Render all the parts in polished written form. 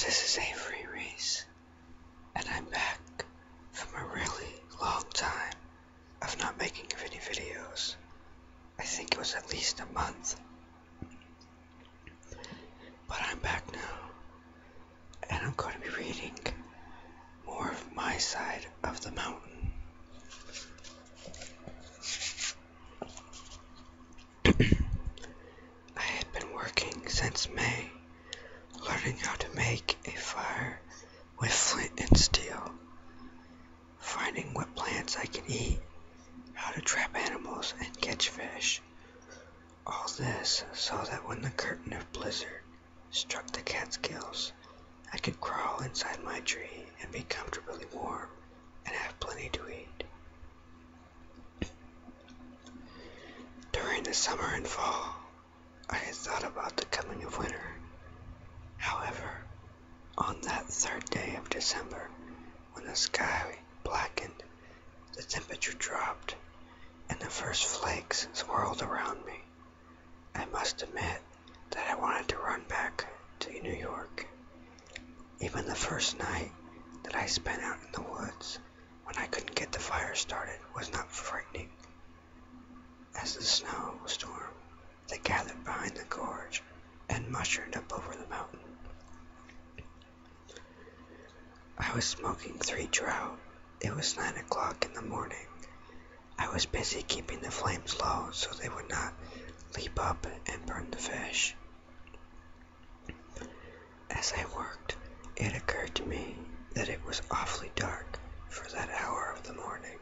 This is Avery Reece, and I'm back from a really long time of not making any videos. I think it was at least a month. But I'm back now, and I'm going to be reading more of my side of the mountain. I had been working since May, learning how to make a fire with flint and steel, finding what plants I could eat, how to trap animals and catch fish. All this so that when the curtain of blizzard struck the Catskills, I could crawl inside my tree and be comfortably warm and have plenty to eat. During the summer and fall, I had thought about the coming of winter. However, on that third day of December, when the sky blackened, the temperature dropped, and the first flakes swirled around me, I must admit that I wanted to run back to New York. Even the first night that I spent out in the woods when I couldn't get the fire started was not frightening. As the snow storm that gathered behind the gorge and mushroomed up over the mountain, I was smoking 3 trout. It was 9 o'clock in the morning. I was busy keeping the flames low so they would not leap up and burn the fish. As I worked, it occurred to me that it was awfully dark for that hour of the morning.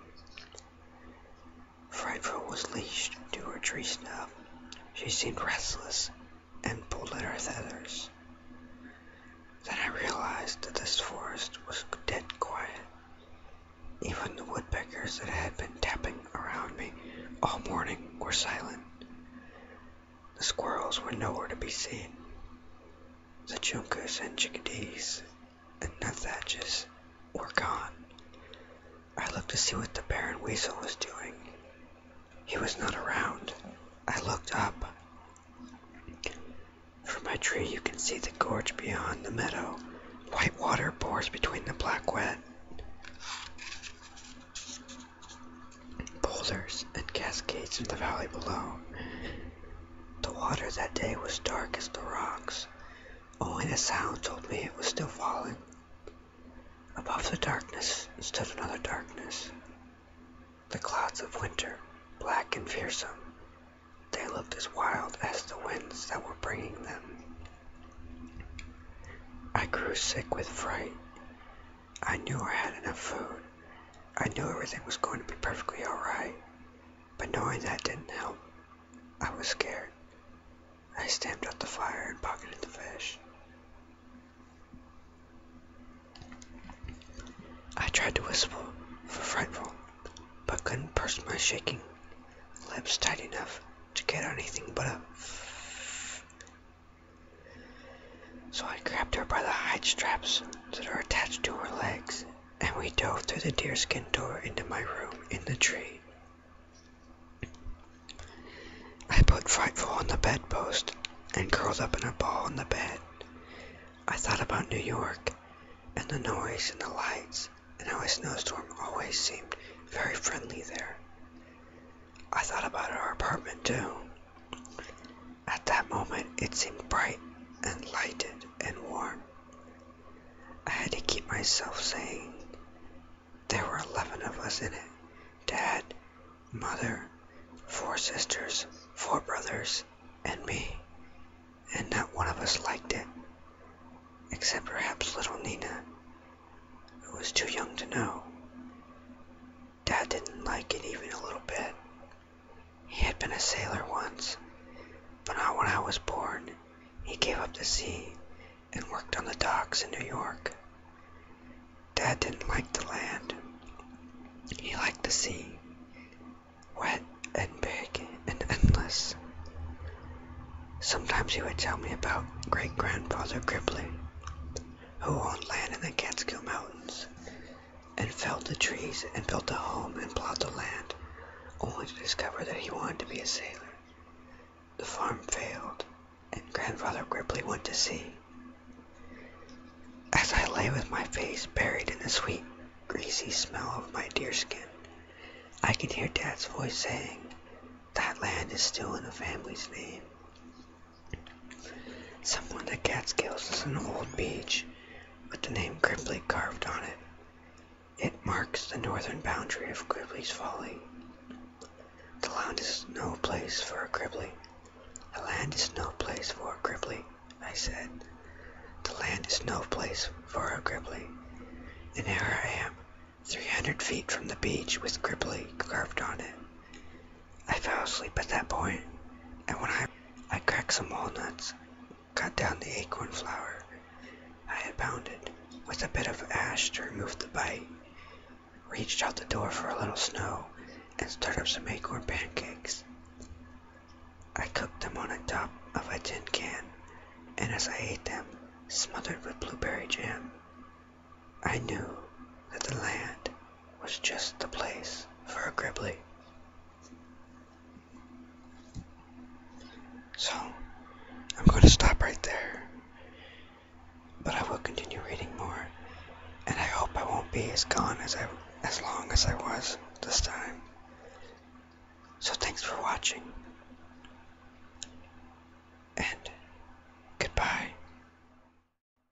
Frightful was leashed to her tree stump. She seemed restless and pulled at her feathers. Then I realized that this forest was dead quiet. Even the woodpeckers that had been tapping around me all morning were silent. The squirrels were nowhere to be seen. The juncos and chickadees and nuthatches were gone. I looked to see what the bear and weasel was doing. He was not around. I looked up. From my tree you can see the gorge beyond the meadow. White water pours between the black wet boulders and cascades in the valley below. The water that day was dark as the rocks. Only the sound told me it was still falling. Above the darkness stood another darkness. The clouds of winter, black and fearsome. They looked as wild as the winds that were bringing them. I grew sick with fright. I knew I had enough food. I knew everything was going to be perfectly alright. But knowing that didn't help. I was scared. I stamped out the fire and pocketed the fish. I tried to whistle for Frightful, but couldn't purse my shaking lips tight enough to get anything but a So I grabbed her by the hide straps that are attached to her legs, and we dove through the deerskin door into my room in the tree. I put Frightful on the bedpost and curled up in a ball on the bed. I thought about New York and the noise and the lights and how a snowstorm always seemed very friendly there. I thought about our apartment too. At that moment it seemed bright and lighted and warm. I had to keep myself saying there were 11 of us in it. Dad, Mother, 4 sisters, 4 brothers, and me. And not one of us liked it, except perhaps little Nina, who was too young to know. Dad didn't like it even a little bit. He had been a sailor once, but not when I was born. He gave up the sea and worked on the docks in New York. Dad didn't like the land. He liked the sea, wet and big and endless. Sometimes he would tell me about great-grandfather Gribley, who owned land in the Catskill Mountains, and felled the trees and built a home and plowed the land, only to discover that he wanted to be a sailor. The farm failed, and Grandfather Gribley went to sea. lay with my face buried in the sweet, greasy smell of my deerskin. I can hear Dad's voice saying, "That land is still in the family's name." Somewhere in the Catskills is an old beach with the name Gribley carved on it. It marks the northern boundary of Gribley's Folly. The land is no place for a Gribley. The land is no place for a Gribley, I said. The land is no place for a Gribley. And here I am, 300 feet from the beach with Gribley carved on it. I fell asleep at that point, and when I cracked some walnuts, got down the acorn flour I had pounded with a bit of ash to remove the bite, reached out the door for a little snow, and stirred up some acorn pancakes. I cooked them on the top of a tin can, and as I ate them, smothered with blueberry jam, I knew that the land was just the place for a Gribley. So, I'm going to stop right there, but I will continue reading more, and I hope I won't be as gone as long as I was this time. So thanks for watching.